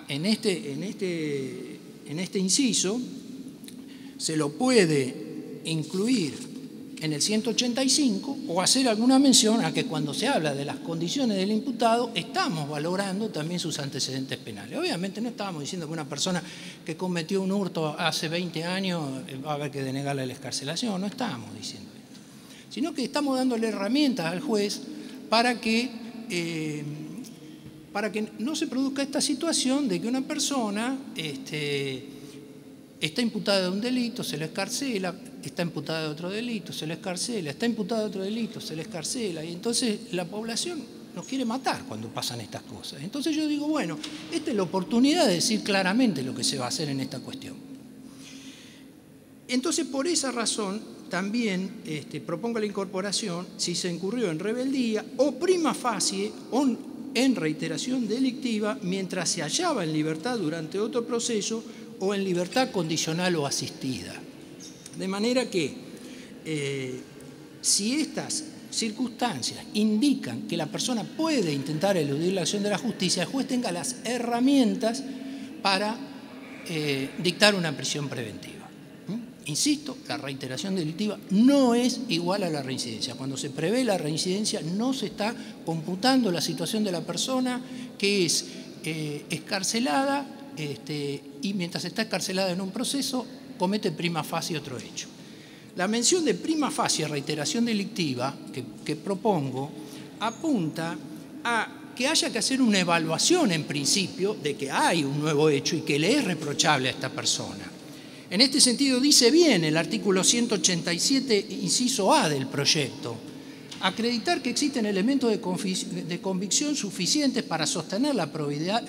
en este inciso se lo puede incluir en el 185 o hacer alguna mención a que cuando se habla de las condiciones del imputado estamos valorando también sus antecedentes penales. Obviamente no estábamos diciendo que una persona que cometió un hurto hace 20 años va a haber que denegarle la excarcelación, no estábamos diciendo esto, sino que estamos dándole herramientas al juez para que para que no se produzca esta situación de que una persona está imputada de un delito, se le escarcela, está imputada de otro delito, se le escarcela, está imputada de otro delito, se le escarcela, y entonces la población nos quiere matar cuando pasan estas cosas. Entonces yo digo, bueno, esta es la oportunidad de decir claramente lo que se va a hacer en esta cuestión. Entonces, por esa razón, también propongo la incorporación, si se incurrió en rebeldía o prima facie o en reiteración delictiva mientras se hallaba en libertad durante otro proceso o en libertad condicional o asistida. De manera que, si estas circunstancias indican que la persona puede intentar eludir la acción de la justicia, el juez tenga las herramientas para dictar una prisión preventiva. Insisto, la reiteración delictiva no es igual a la reincidencia. Cuando se prevé la reincidencia no se está computando la situación de la persona que es escarcelada y mientras está escarcelada en un proceso comete prima facie otro hecho. La mención de prima facie reiteración delictiva que propongo apunta a que haya que hacer una evaluación en principio de que hay un nuevo hecho y que le es reprochable a esta persona. En este sentido dice bien el artículo 187, inciso A del proyecto, acreditar que existen elementos de convicción suficientes para sostener la probabilidad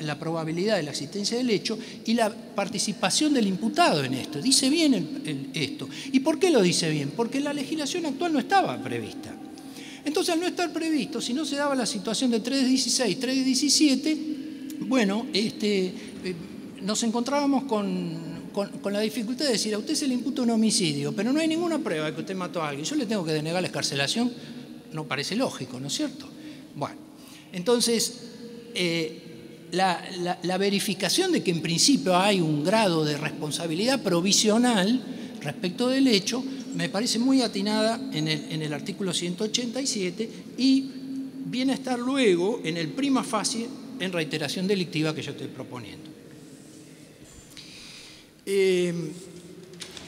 de la existencia del hecho y la participación del imputado en esto. Dice bien esto. ¿Y por qué lo dice bien? Porque la legislación actual no estaba prevista. Entonces, al no estar previsto, si no se daba la situación de 3.16, 3.17, bueno, nos encontrábamos con la dificultad de decir, a usted se le imputa un homicidio, pero no hay ninguna prueba de que usted mató a alguien. Yo le tengo que denegar la excarcelación. No parece lógico, ¿no es cierto? Bueno, entonces, la verificación de que en principio hay un grado de responsabilidad provisional respecto del hecho me parece muy atinada en el artículo 187 y viene a estar luego en el prima facie en reiteración delictiva que yo estoy proponiendo.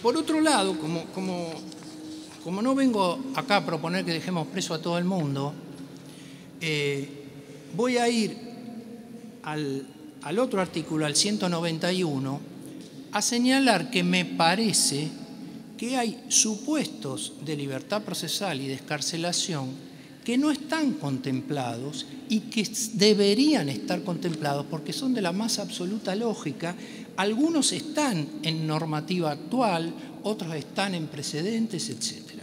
Por otro lado, como no vengo acá a proponer que dejemos preso a todo el mundo, voy a ir al otro artículo, al 191, a señalar que me parece que hay supuestos de libertad procesal y de excarcelación que no están contemplados y que deberían estar contemplados porque son de la más absoluta lógica. Algunos están en normativa actual, otros están en precedentes, etc.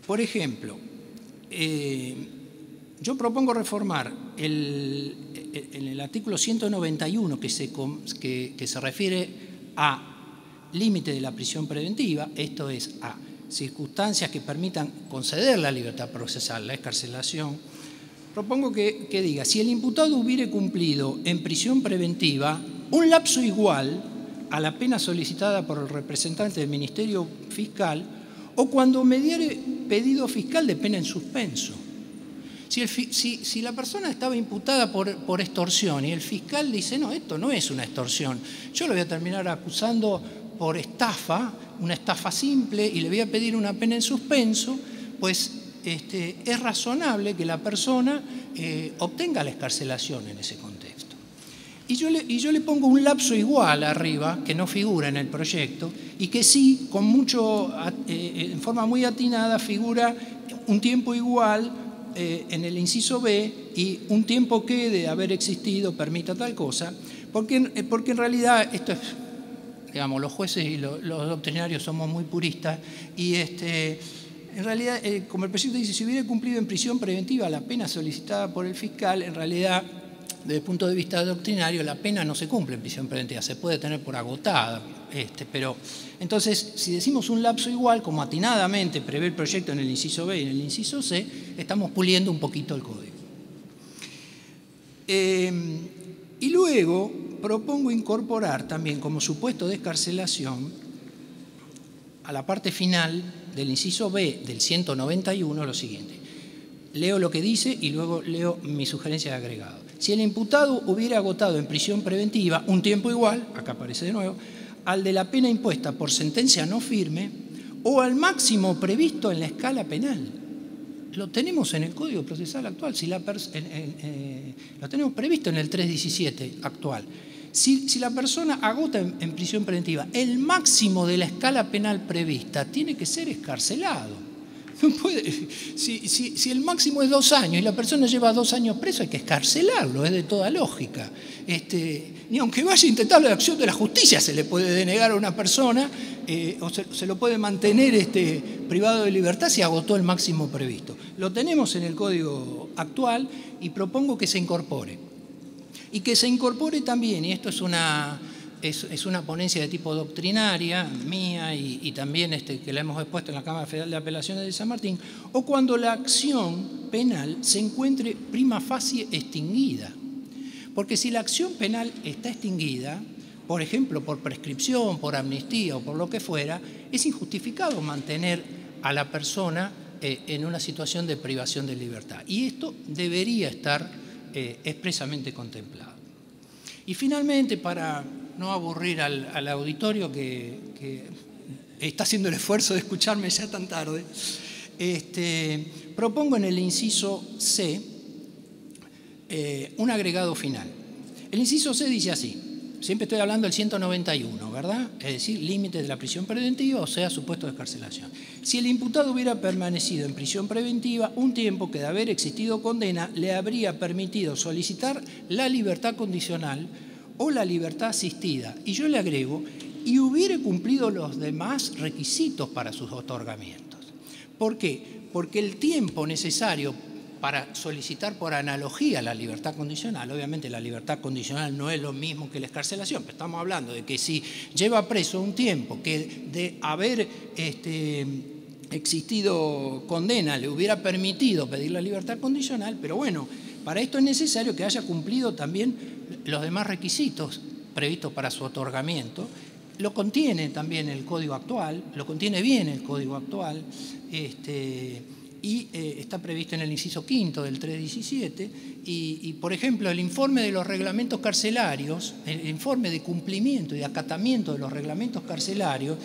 Por ejemplo, yo propongo reformar en el artículo 191 que se refiere a límite de la prisión preventiva, esto es, a circunstancias que permitan conceder la libertad procesal, la excarcelación. Propongo que diga, si el imputado hubiere cumplido en prisión preventiva un lapso igual a la pena solicitada por el representante del Ministerio Fiscal o cuando mediare pedido fiscal de pena en suspenso. Si la persona estaba imputada por extorsión y el fiscal dice, no, esto no es una extorsión, yo lo voy a terminar acusando por estafa, una estafa simple, y le voy a pedir una pena en suspenso, pues es razonable que la persona obtenga la excarcelación en ese contexto. Y yo le pongo un lapso igual arriba, que no figura en el proyecto, y que sí, en forma muy atinada, figura un tiempo igual en el inciso B y un tiempo que de haber existido permita tal cosa, porque en realidad esto es, digamos, los jueces y los doctrinarios somos muy puristas y en realidad, como el proyecto dice, si hubiera cumplido en prisión preventiva la pena solicitada por el fiscal, en realidad, desde el punto de vista doctrinario, la pena no se cumple en prisión preventiva, se puede tener por agotada. Pero entonces, si decimos un lapso igual, como atinadamente prevé el proyecto en el inciso B y en el inciso C, estamos puliendo un poquito el código. Y luego propongo incorporar también como supuesto de excarcelación a la parte final del inciso B del 191 lo siguiente. Leo lo que dice y luego leo mi sugerencia de agregado. Si el imputado hubiera agotado en prisión preventiva un tiempo igual, acá aparece de nuevo, al de la pena impuesta por sentencia no firme o al máximo previsto en la escala penal. lo tenemos en el Código Procesal actual, si lo tenemos previsto en el 317 actual. Si la persona agota en prisión preventiva el máximo de la escala penal prevista, tiene que ser excarcelado. No puede, si el máximo es 2 años y la persona lleva 2 años preso, hay que excarcelarlo, es de toda lógica. Ni aunque vaya a intentar la acción de la justicia se le puede denegar a una persona o se lo puede mantener privado de libertad si agotó el máximo previsto. Lo tenemos en el Código actual y propongo que se incorpore. Y que se incorpore también, y esto es una ponencia de tipo doctrinaria mía y también que la hemos expuesto en la Cámara Federal de Apelaciones de San Martín, o cuando la acción penal se encuentre prima facie extinguida. Porque si la acción penal está extinguida, por ejemplo, por prescripción, por amnistía o por lo que fuera, es injustificado mantener a la persona en una situación de privación de libertad. Y esto debería estar expresamente contemplado. Y finalmente, para no aburrir al auditorio que está haciendo el esfuerzo de escucharme ya tan tarde, propongo en el inciso C un agregado final. El inciso C dice así, siempre estoy hablando del 191, ¿verdad? Es decir, límite de la prisión preventiva, o sea, supuesto de excarcelación. Si el imputado hubiera permanecido en prisión preventiva un tiempo que de haber existido condena le habría permitido solicitar la libertad condicional o la libertad asistida. Y yo le agrego, y hubiera cumplido los demás requisitos para sus otorgamientos. ¿Por qué? Porque el tiempo necesario para solicitar por analogía la libertad condicional, obviamente la libertad condicional no es lo mismo que la excarcelación, pero estamos hablando de que si lleva preso un tiempo que de haber existido condena le hubiera permitido pedir la libertad condicional, pero bueno, para esto es necesario que haya cumplido también los demás requisitos previstos para su otorgamiento. Lo contiene también el Código actual, lo contiene bien el Código actual, y está previsto en el inciso quinto del 317, y por ejemplo el informe de los reglamentos carcelarios, el informe de cumplimiento y acatamiento de los reglamentos carcelarios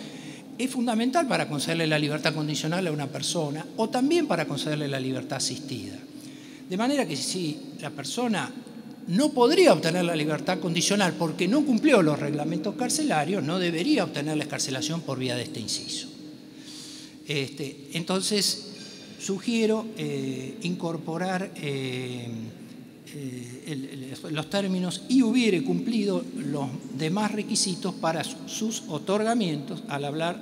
es fundamental para concederle la libertad condicional a una persona o también para concederle la libertad asistida. De manera que si la persona no podría obtener la libertad condicional porque no cumplió los reglamentos carcelarios, no debería obtener la excarcelación por vía de este inciso. Entonces, sugiero incorporar los términos y hubiere cumplido los demás requisitos para sus otorgamientos al hablar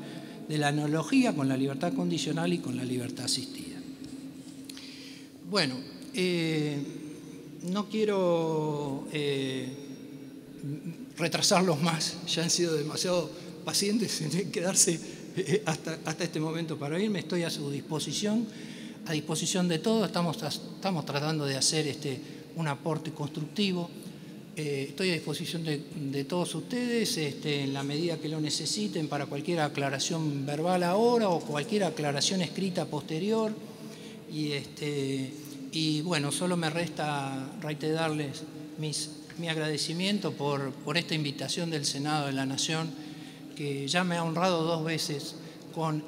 de la analogía con la libertad condicional y con la libertad asistida. Bueno, no quiero retrasarlos más, ya han sido demasiado pacientes en quedarse hasta este momento para irme. Estoy a su disposición, a disposición de todos. Estamos tratando de hacer un aporte constructivo. Estoy a disposición de todos ustedes en la medida que lo necesiten para cualquier aclaración verbal ahora o cualquier aclaración escrita posterior. Y bueno, solo me resta reiterarles mi agradecimiento por esta invitación del Senado de la Nación, que ya me ha honrado 2 veces con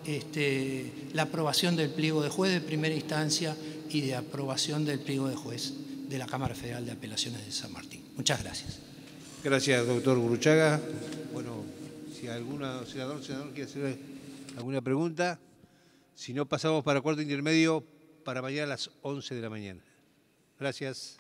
la aprobación del pliego de juez de primera instancia y de aprobación del pliego de juez de la Cámara Federal de Apelaciones de San Martín. Muchas gracias. Gracias, doctor Gurruchaga. Bueno, si algún senador quiere hacer alguna pregunta, si no, pasamos para cuarto intermedio para mañana a las 11 de la mañana. Gracias.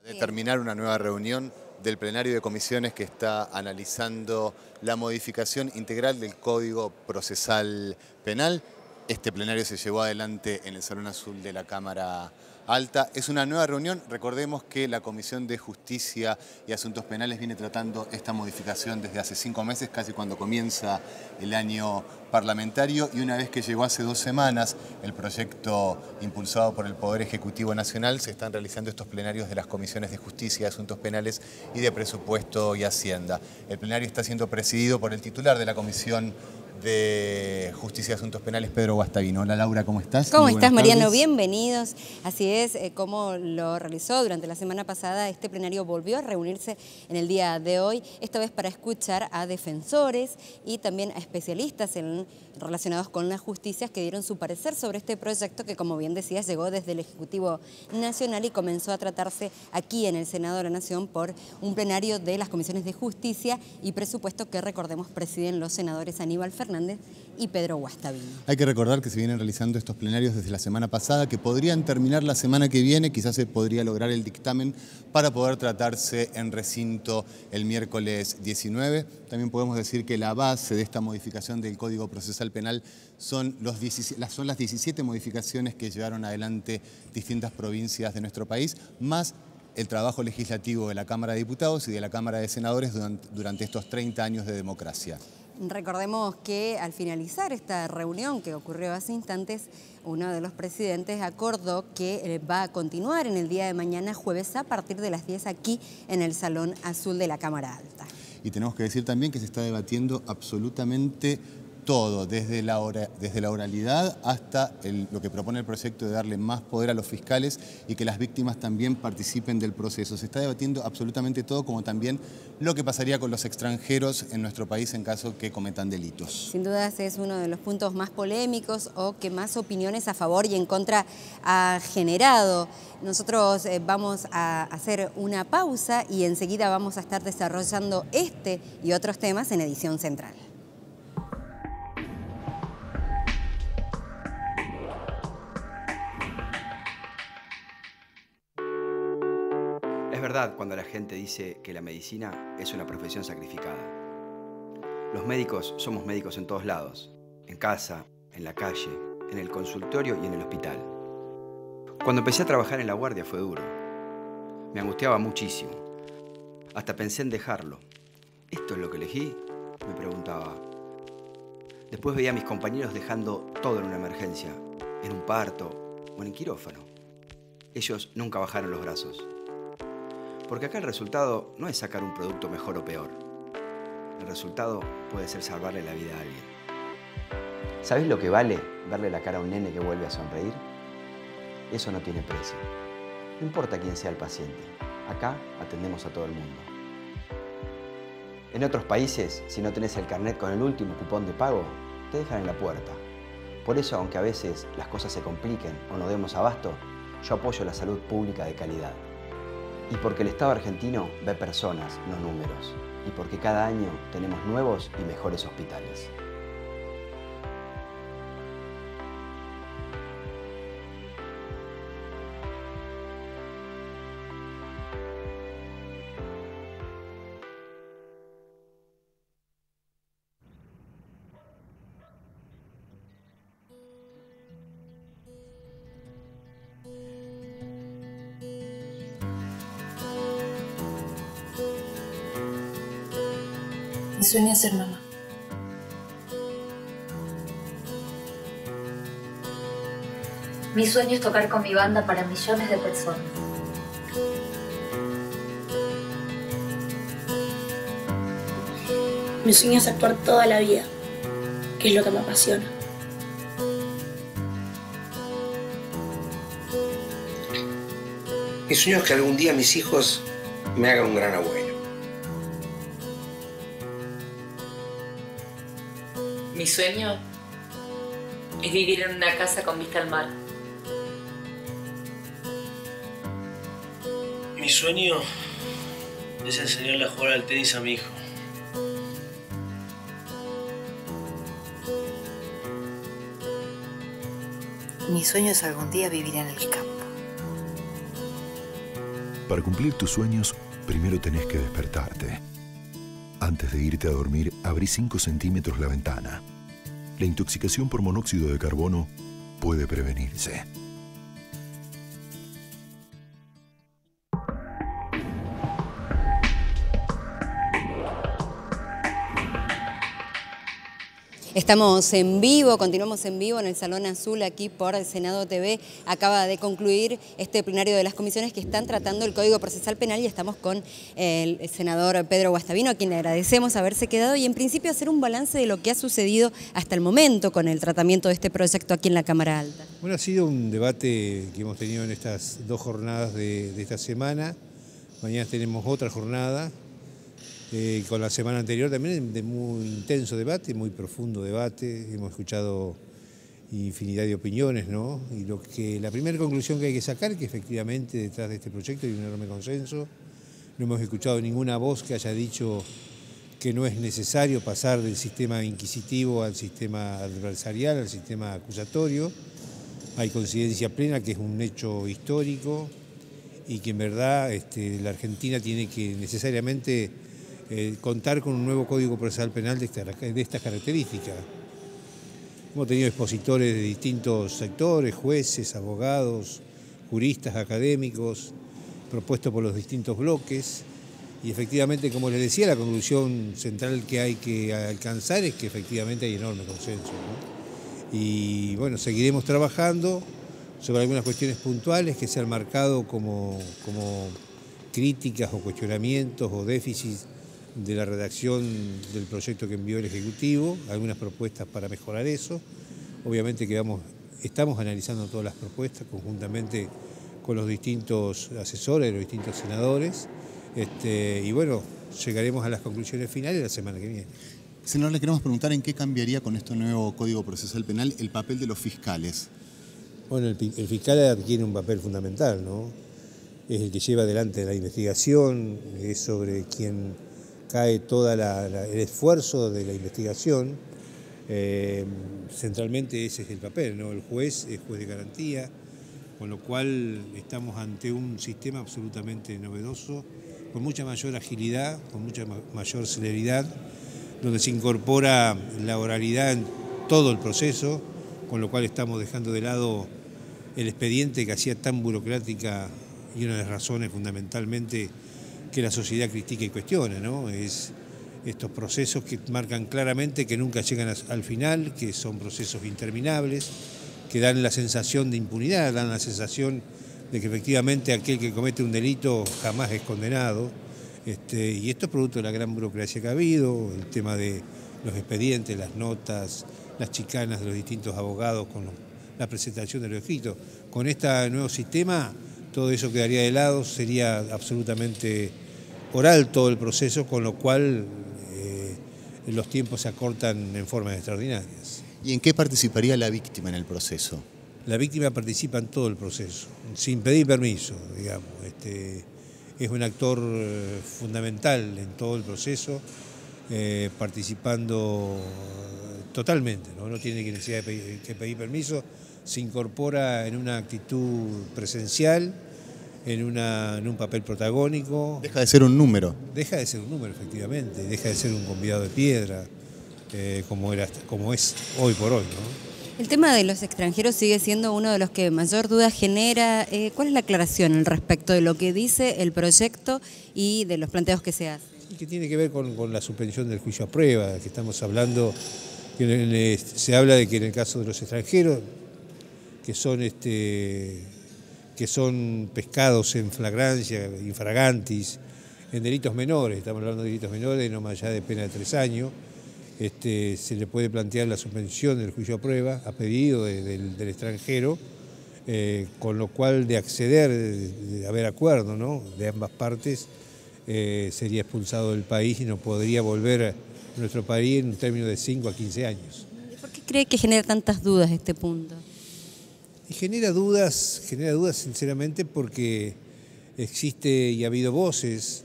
Determinar una nueva reunión del plenario de comisiones que está analizando la modificación integral del Código Procesal Penal. Este plenario se llevó adelante en el Salón Azul de la Cámara Alta. Es una nueva reunión. Recordemos que la Comisión de Justicia y Asuntos Penales viene tratando esta modificación desde hace 5 meses, casi cuando comienza el año parlamentario, y una vez que llegó hace 2 semanas el proyecto impulsado por el Poder Ejecutivo Nacional, se están realizando estos plenarios de las Comisiones de Justicia, Asuntos Penales y de Presupuesto y Hacienda. El plenario está siendo presidido por el titular de la Comisión de Justicia y Asuntos Penales, Pedro Guastavino. Hola Laura, ¿cómo estás? ¿Cómo estás, Mariano? Bienvenidos. Así es, como lo realizó durante la semana pasada, este plenario volvió a reunirse en el día de hoy, esta vez para escuchar a defensores y también a especialistas relacionados con la justicia que dieron su parecer sobre este proyecto que, como bien decías, llegó desde el Ejecutivo Nacional y comenzó a tratarse aquí en el Senado de la Nación por un plenario de las Comisiones de Justicia y Presupuesto que, recordemos, presiden los senadores Aníbal Fernández y Pedro Guastavino. Hay que recordar que se vienen realizando estos plenarios desde la semana pasada, que podrían terminar la semana que viene, quizás se podría lograr el dictamen para poder tratarse en recinto el miércoles 19. También podemos decir que la base de esta modificación del Código Procesal Penal son las 17 modificaciones que llevaron adelante distintas provincias de nuestro país, más el trabajo legislativo de la Cámara de Diputados y de la Cámara de Senadores durante estos 30 años de democracia. Recordemos que al finalizar esta reunión que ocurrió hace instantes, uno de los presidentes acordó que va a continuar en el día de mañana, jueves, a partir de las 10 aquí en el Salón Azul de la Cámara Alta. Y tenemos que decir también que se está debatiendo absolutamente todo, desde la oralidad hasta lo que propone el proyecto de darle más poder a los fiscales y que las víctimas también participen del proceso. Se está debatiendo absolutamente todo, como también lo que pasaría con los extranjeros en nuestro país en caso que cometan delitos. Sin dudas es uno de los puntos más polémicos o que más opiniones a favor y en contra ha generado. Nosotros vamos a hacer una pausa y enseguida vamos a estar desarrollando este y otros temas en Edición Central. Es verdad cuando la gente dice que la medicina es una profesión sacrificada. Los médicos somos médicos en todos lados, en casa, en la calle, en el consultorio y en el hospital. Cuando empecé a trabajar en la guardia fue duro. Me angustiaba muchísimo. Hasta pensé en dejarlo. ¿Esto es lo que elegí?, me preguntaba. Después veía a mis compañeros dejando todo en una emergencia, en un parto o en el quirófano. Ellos nunca bajaron los brazos. Porque acá el resultado no es sacar un producto mejor o peor. El resultado puede ser salvarle la vida a alguien. ¿Sabés lo que vale verle la cara a un nene que vuelve a sonreír? Eso no tiene precio. No importa quién sea el paciente. Acá atendemos a todo el mundo. En otros países, si no tenés el carnet con el último cupón de pago, te dejan en la puerta. Por eso, aunque a veces las cosas se compliquen o no demos abasto, yo apoyo la salud pública de calidad. Y porque el Estado argentino ve personas, no números. Y porque cada año tenemos nuevos y mejores hospitales. Mi sueño es ser mamá. Mi sueño es tocar con mi banda para millones de personas. Mi sueño es actuar toda la vida, que es lo que me apasiona. Mi sueño es que algún día mis hijos me hagan un gran abuelo. Mi sueño es vivir en una casa con vista al mar. Mi sueño es enseñarle a jugar al tenis a mi hijo. Mi sueño es algún día vivir en el campo. Para cumplir tus sueños, primero tenés que despertarte. Antes de irte a dormir, abrí 5 centímetros la ventana. La intoxicación por monóxido de carbono puede prevenirse. Estamos en vivo, continuamos en vivo en el Salón Azul aquí por el Senado TV. Acaba de concluir este plenario de las comisiones que están tratando el Código Procesal Penal y estamos con el senador Pedro Guastavino, a quien le agradecemos haberse quedado y en principio hacer un balance de lo que ha sucedido hasta el momento con el tratamiento de este proyecto aquí en la Cámara Alta. Bueno, ha sido un debate que hemos tenido en estas 2 jornadas de esta semana. Mañana tenemos otra jornada. Con la semana anterior también de muy intenso debate, muy profundo debate, hemos escuchado infinidad de opiniones, ¿no? Y la primera conclusión que hay que sacar es que efectivamente detrás de este proyecto hay un enorme consenso. No hemos escuchado ninguna voz que haya dicho que no es necesario pasar del sistema inquisitivo al sistema adversarial, al sistema acusatorio. Hay coincidencia plena que es un hecho histórico y que en verdad la Argentina tiene que necesariamente contar con un nuevo Código Procesal Penal de estas características. Hemos tenido expositores de distintos sectores, jueces, abogados, juristas, académicos, propuestos por los distintos bloques y efectivamente, como les decía, la conclusión central que hay que alcanzar es que efectivamente hay enorme consenso, ¿no? Y bueno, seguiremos trabajando sobre algunas cuestiones puntuales que se han marcado como críticas o cuestionamientos o déficits de la redacción del proyecto que envió el Ejecutivo, algunas propuestas para mejorar eso. Obviamente que estamos analizando todas las propuestas conjuntamente con los distintos asesores, los distintos senadores, y bueno, llegaremos a las conclusiones finales la semana que viene. Senador, le queremos preguntar en qué cambiaría con este nuevo Código Procesal Penal el papel de los fiscales. Bueno, el fiscal adquiere un papel fundamental, ¿no? Es el que lleva adelante la investigación, es sobre quien cae todo el esfuerzo de la investigación. Centralmente ese es el papel, ¿no? El juez es juez de garantía, con lo cual estamos ante un sistema absolutamente novedoso, con mucha mayor agilidad, con mucha mayor celeridad, donde se incorpora la oralidad en todo el proceso, con lo cual estamos dejando de lado el expediente que hacía tan burocrática y una de las razones fundamentalmente que la sociedad critica y cuestiona, ¿no? Es estos procesos que marcan claramente que nunca llegan al final, que son procesos interminables, que dan la sensación de impunidad, dan la sensación de que efectivamente aquel que comete un delito jamás es condenado. Y esto es producto de la gran burocracia que ha habido, el tema de los expedientes, las notas, las chicanas de los distintos abogados con la presentación de los escritos. Con este nuevo sistema todo eso quedaría de lado, sería absolutamente oral todo el proceso, con lo cual los tiempos se acortan en formas extraordinarias. ¿Y en qué participaría la víctima en el proceso? La víctima participa en todo el proceso, sin pedir permiso, digamos. Es un actor fundamental en todo el proceso, participando totalmente, ¿no? No tiene necesidad de pedir permiso, se incorpora en una actitud presencial, en un papel protagónico. Deja de ser un número. Deja de ser un número, efectivamente, deja de ser un convidado de piedra, como es hoy por hoy, ¿no? El tema de los extranjeros sigue siendo uno de los que mayor duda genera. ¿Cuál es la aclaración al respecto de lo que dice el proyecto y de los planteos que se hacen? Y que tiene que ver con la suspensión del juicio a prueba, que estamos hablando, que se habla de que en el caso de los extranjeros, que son pescados en flagrancia, infragantis, en delitos menores, estamos hablando de delitos menores, no más allá de pena de 3 años, se le puede plantear la suspensión del juicio a prueba a pedido del extranjero, con lo cual de acceder, de haber acuerdo, ¿no?, de ambas partes, sería expulsado del país y no podría volver a nuestro país en un término de 5 a 15 años. ¿Por qué cree que genera tantas dudas este punto? Y genera dudas sinceramente porque existe y ha habido voces,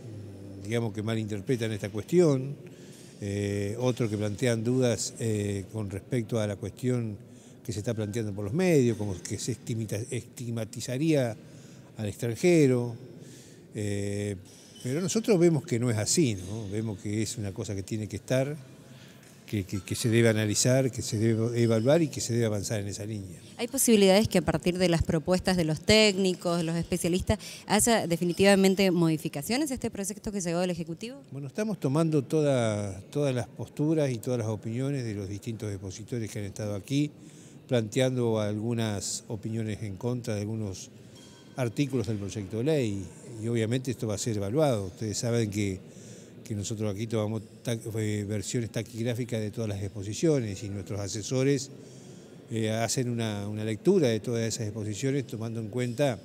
digamos, que malinterpretan esta cuestión, otros que plantean dudas con respecto a la cuestión que se está planteando por los medios, como que se estigmatizaría al extranjero. Pero nosotros vemos que no es así, ¿no? Vemos que es una cosa que tiene que estar, que se debe analizar, que se debe evaluar y que se debe avanzar en esa línea. ¿Hay posibilidades que a partir de las propuestas de los técnicos, los especialistas, haya definitivamente modificaciones a este proyecto que llegó del Ejecutivo? Bueno, estamos tomando todas las posturas y todas las opiniones de los distintos expositores que han estado aquí, planteando algunas opiniones en contra de algunos artículos del proyecto de ley, y obviamente esto va a ser evaluado. Ustedes saben que nosotros aquí tomamos versiones taquigráficas de todas las exposiciones y nuestros asesores hacen una lectura de todas esas exposiciones tomando en cuenta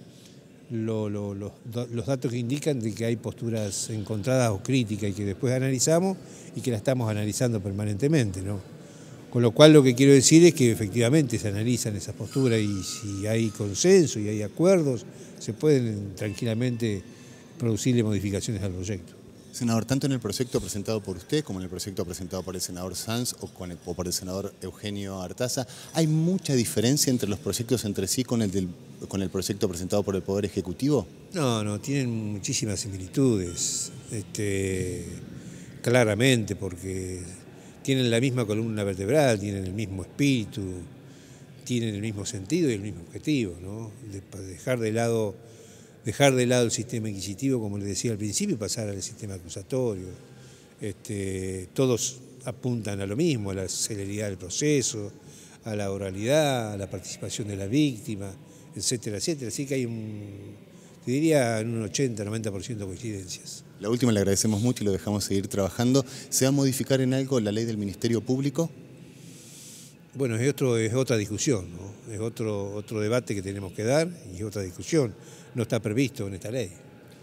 los datos que indican de que hay posturas encontradas o críticas y que después analizamos y que la estamos analizando permanentemente, ¿no? Con lo cual lo que quiero decir es que efectivamente se analizan esas posturas y si hay consenso y hay acuerdos, se pueden tranquilamente producirle modificaciones al proyecto. Senador, tanto en el proyecto presentado por usted como en el proyecto presentado por el senador Sanz o por el senador Eugenio Artaza, ¿hay mucha diferencia entre los proyectos entre sí con el proyecto presentado por el Poder Ejecutivo? No, tienen muchísimas similitudes, claramente, porque tienen la misma columna vertebral, tienen el mismo espíritu, tienen el mismo sentido y el mismo objetivo, ¿no? Dejar de lado el sistema inquisitivo, como les decía al principio, y pasar al sistema acusatorio. Todos apuntan a lo mismo, a la celeridad del proceso, a la oralidad, a la participación de la víctima, etcétera, etcétera. Así que hay te diría en un 80-90% de coincidencias. La última, le agradecemos mucho y lo dejamos seguir trabajando. ¿Se va a modificar en algo la ley del Ministerio Público? Bueno, es otra discusión, ¿no? Es otro debate que tenemos que dar y es otra discusión. No está previsto en esta ley.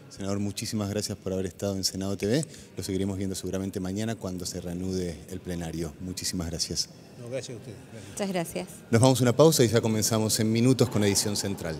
Senador, muchísimas gracias por haber estado en Senado TV. Lo seguiremos viendo seguramente mañana cuando se reanude el plenario. Muchísimas gracias. No, gracias a ustedes. Muchas gracias. Nos vamos a una pausa y ya comenzamos en minutos con Edición Central.